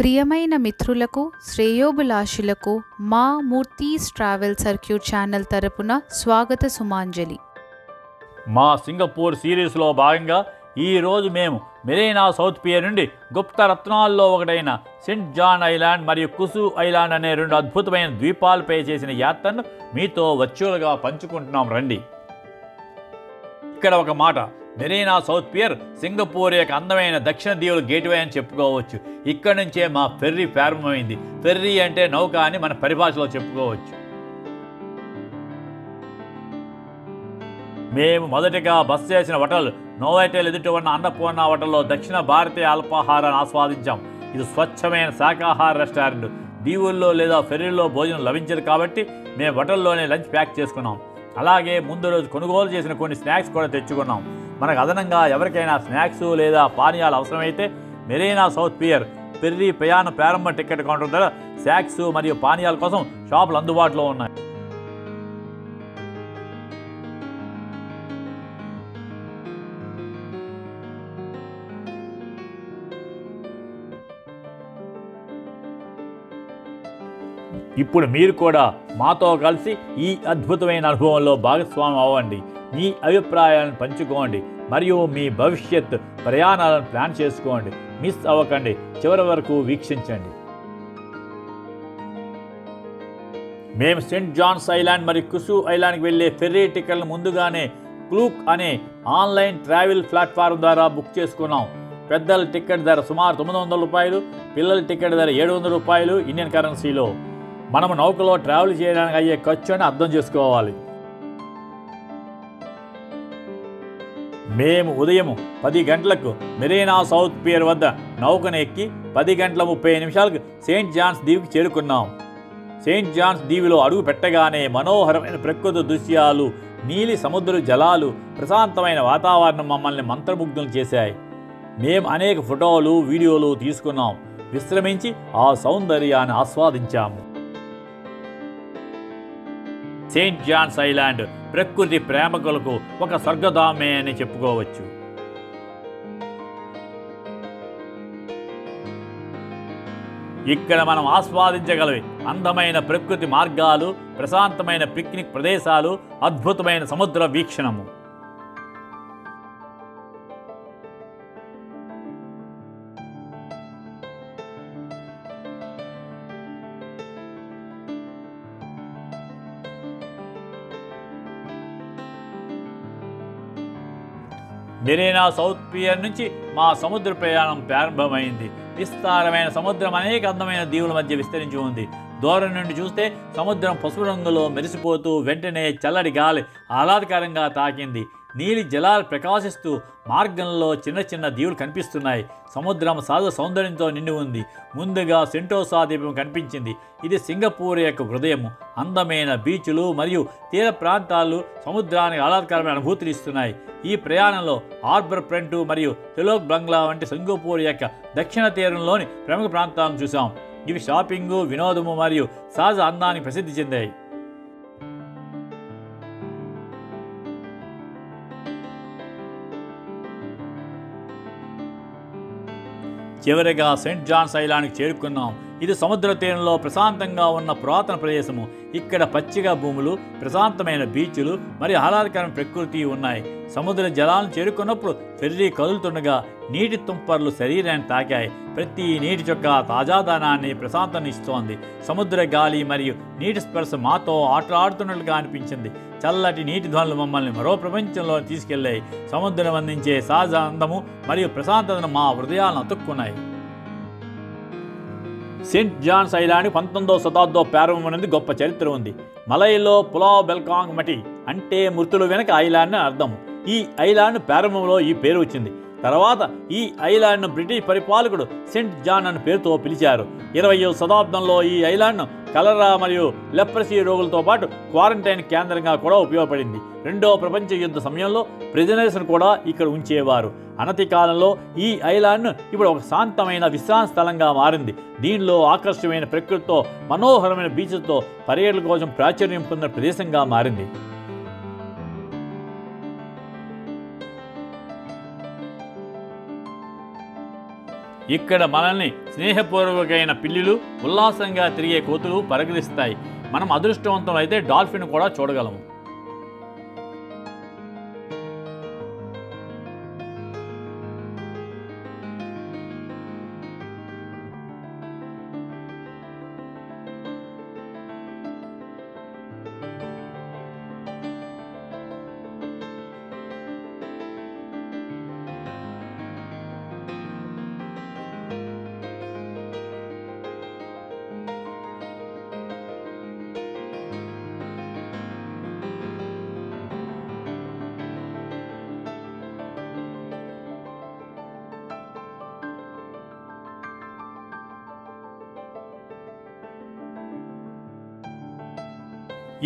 ప్రియమైన మిత్రులకు శ్రేయోభిలాషులకు మా మూర్తీస్ ట్రావెల్ సర్క్యూట్ ఛానల్ తరపున స్వాగత సుమాంజలి. మా సింగపూర్ సిరీస్లో భాగంగా ఈరోజు మేము మెరీనా సౌత్ పియర్ నుండి గుప్త రత్నాల్లో ఒకటైన సెయింట్ జాన్ ఐలాండ్ మరియు కుసు ఐలాండ్ అనే రెండు అద్భుతమైన ద్వీపాలపై చేసిన యాత్రను మీతో వర్చువల్గా పంచుకుంటున్నాం రండి. ఇక్కడ ఒక మాట, మెరీనా సౌత్ పియర్ సింగపూర్ యొక్క అందమైన దక్షిణ దీవుల గేట్వే అని చెప్పుకోవచ్చు. ఇక్కడ నుంచే మా ఫెర్రీ ప్రారంభమైంది. ఫెర్రీ అంటే నౌక అని మన పరిభాషలో చెప్పుకోవచ్చు. మేము మొదటిగా బస చేసిన హోటల్ నోవోటెల్ ఎదుట ఉన్న అన్నపూర్ణ హోటల్లో దక్షిణ భారతీయ అల్పాహారాన్ని ఆస్వాదించాం. ఇది స్వచ్ఛమైన శాకాహార రెస్టారెంట్. దీవుల్లో లేదా ఫెర్రీలో భోజనం లభించదు కాబట్టి మేము హోటల్లోనే లంచ్ ప్యాక్ చేసుకున్నాం. అలాగే ముందు రోజు కొనుగోలు చేసిన కొన్ని స్నాక్స్ కూడా తెచ్చుకున్నాం. మనకు అదనంగా ఎవరికైనా స్నాక్స్ లేదా పానీయాలు అవసరమైతే మెరీనా సౌత్ పియర్ ఫెర్రీ ప్రయాణ ప్రారంభ టికెట్ కౌంటర్ ద్వారా స్నాక్స్ మరియు పానీయాల కోసం షాపులు అందుబాటులో ఉన్నాయి. ఇప్పుడు మీరు కూడా మాతో కలిసి ఈ అద్భుతమైన అనుభవంలో భాగస్వామి అవ్వండి. మీ అభిప్రాయాలను పంచుకోండి మరియు మీ భవిష్యత్ ప్రయాణాలను ప్లాన్ చేసుకోండి. మిస్ అవ్వకండి, చివరి వరకు వీక్షించండి. మేము సెయింట్ జాన్స్ ఐలాండ్ మరియు కుసు ఐలాండ్కి వెళ్ళే ఫెర్రీ టికెట్లను ముందుగానే క్లూక్ అనే ఆన్లైన్ ట్రావెల్ ప్లాట్ఫామ్ ద్వారా బుక్ చేసుకున్నాం. పెద్దల టికెట్ ధర సుమారు 900 రూపాయలు, పిల్లల టికెట్ ధర 700 రూపాయలు ఇండియన్ కరెన్సీలో. మనము నౌకలో ట్రావెల్ చేయడానికి అయ్యే ఖర్చు అని అర్థం చేసుకోవాలి. మేము ఉదయం 10 గంటలకు మెరీనా సౌత్ పియర్ వద్ద నౌకను ఎక్కి 10 గంటల 30 నిమిషాలకు సెయింట్ జాన్స్ దీవికి చేరుకున్నాం. సెయింట్ జాన్స్ దీవిలో అడుగు పెట్టగానే మనోహరమైన ప్రకృతి దృశ్యాలు, నీలి సముద్ర జలాలు, ప్రశాంతమైన వాతావరణం మమ్మల్ని మంత్రముగ్ధులు చేశాయి. మేము అనేక ఫోటోలు, వీడియోలు తీసుకున్నాం. విశ్రమించి ఆ సౌందర్యాన్ని ఆస్వాదించాము. సెయింట్ జాన్స్ ఐలాండ్ ప్రకృతి ప్రేమికులకు ఒక స్వర్గధామే అని చెప్పుకోవచ్చు. ఇక్కడ మనం ఆస్వాదించగలవి అందమైన ప్రకృతి మార్గాలు, ప్రశాంతమైన పిక్నిక్ ప్రదేశాలు, అద్భుతమైన సముద్ర వీక్షణము. మెరీనా సౌత్ పియర్ నుంచి మా సముద్ర ప్రయాణం ప్రారంభమైంది. విస్తారమైన సముద్రం అనేక అందమైన దీవుల మధ్య విస్తరించి ఉంది. దూరం నుండి చూస్తే సముద్రం పసుపు రంగులో మెరిసిపోతూ వెంటనే చల్లటి గాలి ఆహ్లాదకరంగా తాకింది. నీలి జలాలు ప్రకాశిస్తూ మార్గంలో చిన్న చిన్న దీవులు కనిపిస్తున్నాయి. సముద్రం సహజ సౌందర్యంతో నిండి ఉంది. ముందుగా సెంటోసా ద్వీపం కనిపించింది. ఇది సింగపూర్ యొక్క హృదయం. అందమైన బీచ్లు మరియు తీర ప్రాంతాలు సముద్రానికి ఆహ్లాదకరమైన అనుభూతిని ఇస్తున్నాయి. ఈ ప్రయాణంలో హార్బర్ ఫ్రంట్ మరియు తెలోక్ బంగ్లా వంటి సింగపూర్ యొక్క దక్షిణ తీరంలోని ప్రముఖ ప్రాంతాలను చూసాం. ఇవి షాపింగు, వినోదము మరియు సహజ అందానికి ప్రసిద్ధి చెందాయి. చివరిగా సెయింట్ జాన్స్ ఐలాండ్కి చేరుకున్నాం. ఇది సముద్ర తీరంలో ప్రశాంతంగా ఉన్న పురాతన ప్రదేశము. ఇక్కడ పచ్చిగా భూములు, ప్రశాంతమైన బీచ్లు మరియు ఆహ్లాదకరమైన ప్రకృతి ఉన్నాయి. సముద్ర జలాలను చేరుకున్నప్పుడు ఫెర్రీ కదులుతుండగా నీటి తుంపర్లు శరీరాన్ని తాకాయి. ప్రతి నీటి చొక్క తాజాదనాన్ని, ప్రశాంతాన్ని ఇస్తోంది. సముద్ర గాలి మరియు నీటి స్పర్శ మాతో ఆటలాడుతున్నట్లుగా అనిపించింది. చల్లటి నీటి ధ్వనులు మమ్మల్ని మరో ప్రపంచంలో తీసుకెళ్లాయి. సముద్రం అందించే సహజ అందము మరియు ప్రశాంతతను మా హృదయాలను అతుక్కున్నాయి. సెయింట్ జాన్స్ ఐలాండ్ 19వ శతాబ్దంలో ప్రారంభమైనది గొప్ప చరిత్ర ఉంది. మలైలో పులావ్ బెల్కాంగ్ మటి అంటే మృతులు వెనక ఐలాండ్ అని అర్థం. ఈ ఐలాండ్ ప్రారంభంలో ఈ పేరు వచ్చింది. తర్వాత ఈ ఐలాండ్ను బ్రిటిష్ పరిపాలకుడు సెయింట్ జాన్ అనే పేరుతో పిలిచారు. 20వ శతాబ్దంలో ఈ ఐలాండ్ను కలరా మరియు లెప్రసీ రోగులతో పాటు క్వారంటైన్ కేంద్రంగా కూడా ఉపయోగపడింది. రెండవ ప్రపంచ యుద్ధ సమయంలో ప్రిజనర్స్ను కూడా ఇక్కడ ఉంచేవారు. అనతి కాలంలో ఈ ఐలాండ్ ఇప్పుడు ఒక శాంతమైన విశ్రాంతి స్థలంగా మారింది. దీనిలో ఆకర్షణీయమైన ప్రకృతితో, మనోహరమైన బీచ్లతో పర్యాటకుల కోసం ప్రాచుర్యం పొందిన ప్రదేశంగా మారింది. ఇక్కడ మనల్ని స్నేహపూర్వకమైన పిల్లులు, ఉల్లాసంగా తిరిగే కోతులు పలకరిస్తాయి. మనం అదృష్టవంతం అయితే డాల్ఫిన్ కూడా చూడగలము.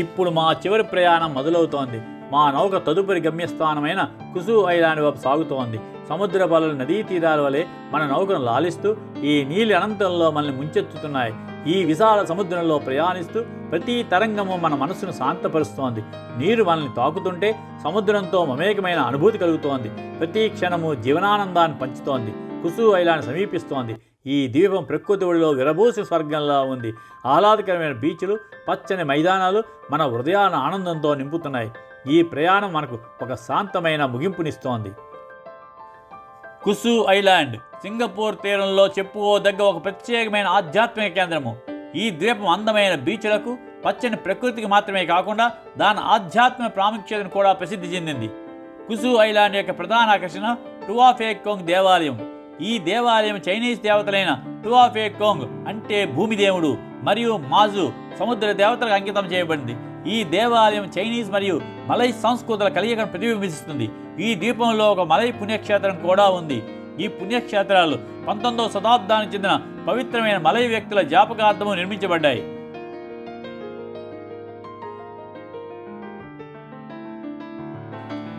ఇప్పుడు మా చివరి ప్రయాణం మొదలవుతోంది. మా నౌక తదుపరి గమ్యస్థానమైన కుసు ఐలాండ్ వైపు సాగుతోంది. సముద్ర బలలు నదీ తీరాల వలె మన నౌకను లాలిస్తూ ఈ నీలి అనంతంలో మనల్ని ముంచెత్తుతున్నాయి. ఈ విశాల సముద్రంలో ప్రయాణిస్తూ ప్రతి తరంగము మన మనసును శాంతపరుస్తోంది. నీరు మనల్ని తాకుతుంటే సముద్రంతో మమేకమైన అనుభూతి కలుగుతోంది. ప్రతి క్షణము జీవనానందాన్ని పంచుతోంది. కుసు ఐలాండ్ సమీపిస్తోంది. ఈ ద్వీపం ప్రకృతి ఒడిలో విరబూసి స్వర్గంలా ఉంది. ఆహ్లాదకరమైన బీచ్లు, పచ్చని మైదానాలు మన హృదయాన్ని ఆనందంతో నింపుతున్నాయి. ఈ ప్రయాణం మనకు ఒక శాంతమైన ముగింపునిస్తోంది. కుసు ఐలాండ్ సింగపూర్ తీరంలో చెప్పుకోదగ్గ ఒక ప్రత్యేకమైన ఆధ్యాత్మిక కేంద్రము. ఈ ద్వీపం అందమైన బీచ్లకు, పచ్చని ప్రకృతికి మాత్రమే కాకుండా దాని ఆధ్యాత్మిక ప్రాముఖ్యతను కూడా ప్రసిద్ధి చెందింది. కుసు ఐలాండ్ యొక్క ప్రధాన ఆకర్షణ టువా ఫేక్ కోంగ్ దేవాలయం. ఈ దేవాలయం చైనీస్ దేవతలైన టువా ఫేక్ కోంగ్ అంటే భూమి దేవుడు మరియు మాజు సముద్ర దేవతలకు అంకితం చేయబడింది. ఈ దేవాలయం చైనీస్ మరియు మలై సంస్కృతుల కలయికను ప్రతిబింబిస్తుంది. ఈ ద్వీపంలో ఒక మలై పుణ్యక్షేత్రం కూడా ఉంది. ఈ పుణ్యక్షేత్రాలు 19వ శతాబ్దానికి చెందిన పవిత్రమైన మలై వ్యక్తుల జ్ఞాపకార్థము నిర్మించబడ్డాయి.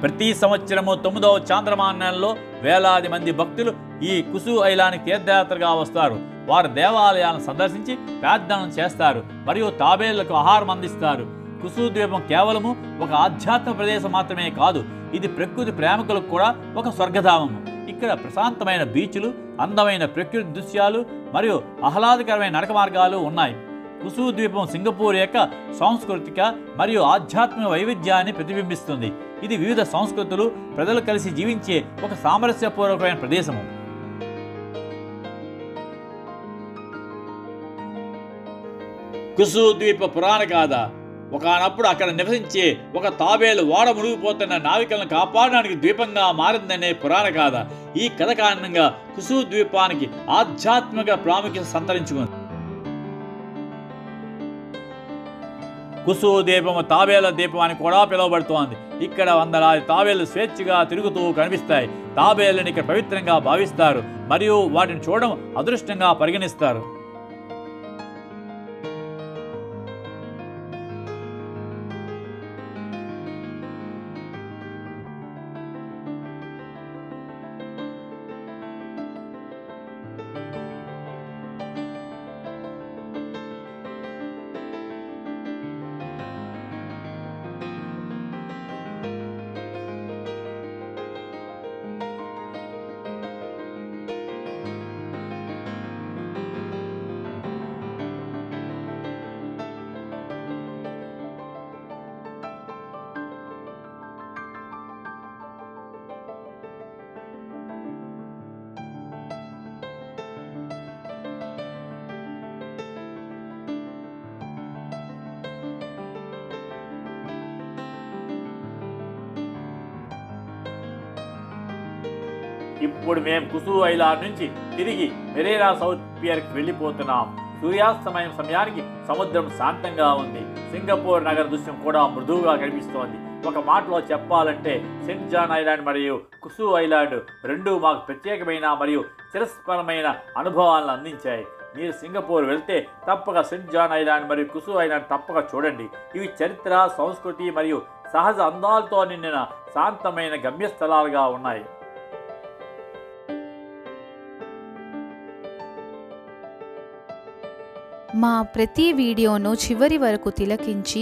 ప్రతి సంవత్సరము 9వ చాంద్రమానంలో వేలాది మంది భక్తులు ఈ కుసు ఐలాండ్ తీర్థయాత్రగా వస్తారు. వారు దేవాలయాలను సందర్శించి ప్రార్థనలు చేస్తారు మరియు తాబేళ్లకు ఆహారం అందిస్తారు. కుసు ద్వీపం కేవలము ఒక ఆధ్యాత్మిక ప్రదేశం మాత్రమే కాదు, ఇది ప్రకృతి ప్రేమికులకు కూడా ఒక స్వర్గధామము. ఇక్కడ ప్రశాంతమైన బీచ్లు, అందమైన ప్రకృతి దృశ్యాలు మరియు ఆహ్లాదకరమైన నడక మార్గాలు ఉన్నాయి. కుసు ద్వీపం సింగపూర్ యొక్క సాంస్కృతిక మరియు ఆధ్యాత్మిక వైవిధ్యాన్ని ప్రతిబింబిస్తుంది. ఇది వివిధ సంస్కృతులు, ప్రజలు కలిసి జీవించే ఒక సామరస్యపూర్వకమైన ప్రదేశము. కుసు ద్వీప పురాణ గాథ. ఒకనప్పుడు అక్కడ నివసించే ఒక తాబేలు ఓడ మునిగిపోతున్న నావికలను కాపాడడానికి ద్వీపంగా మారిందనే పురాణ గాథ. ఈ కథ కారణంగా కుసు ద్వీపానికి ఆధ్యాత్మిక ప్రాముఖ్యత సంతరించుకుంది. కుసు ద్వీపము తాబేల ద్వీపం అని కూడా పిలువబడుతోంది. ఇక్కడ వందలాది తాబేళ్లు స్వేచ్ఛగా తిరుగుతూ కనిపిస్తాయి. తాబేళ్లను ఇక్కడ పవిత్రంగా భావిస్తారు మరియు వాటిని చూడడం అదృష్టంగా పరిగణిస్తారు. ఇప్పుడు మేము కుసు ఐలాండ్ నుంచి తిరిగి మెరేరా సౌత్ పియర్కి వెళ్ళిపోతున్నాం. సూర్యాస్తమయం సమయానికి సముద్రం శాంతంగా ఉంది. సింగపూర్ నగర దృశ్యం కూడా మృదువుగా కనిపిస్తోంది. ఒక మాటలో చెప్పాలంటే సెయింట్ జాన్ ఐలాండ్ మరియు కుసు ఐలాండ్ రెండూ మాకు ప్రత్యేకమైన మరియు చిరస్మరణమైన అనుభవాలను అందించాయి. మీరు సింగపూర్ వెళ్తే తప్పక సెయింట్ జాన్ ఐలాండ్ మరియు కుసు ఐలాండ్ తప్పక చూడండి. ఇవి చరిత్ర, సంస్కృతి మరియు సహజ అందాలతో నిండిన శాంతమైన గమ్యస్థలాలుగా ఉన్నాయి. మా ప్రతి వీడియోను చివరి వరకు తిలకించి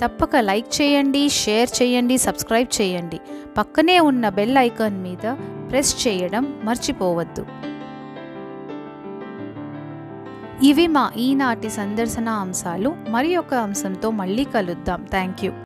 తప్పక లైక్ చేయండి, షేర్ చేయండి, సబ్స్క్రైబ్ చేయండి. పక్కనే ఉన్న బెల్ ఐకాన్ మీద ప్రెస్ చేయడం మర్చిపోవద్దు. ఇవి మా ఈనాటి సందర్శన అంశాలు. మరి ఒక అంశంతో మళ్ళీ కలుద్దాం. Thank you.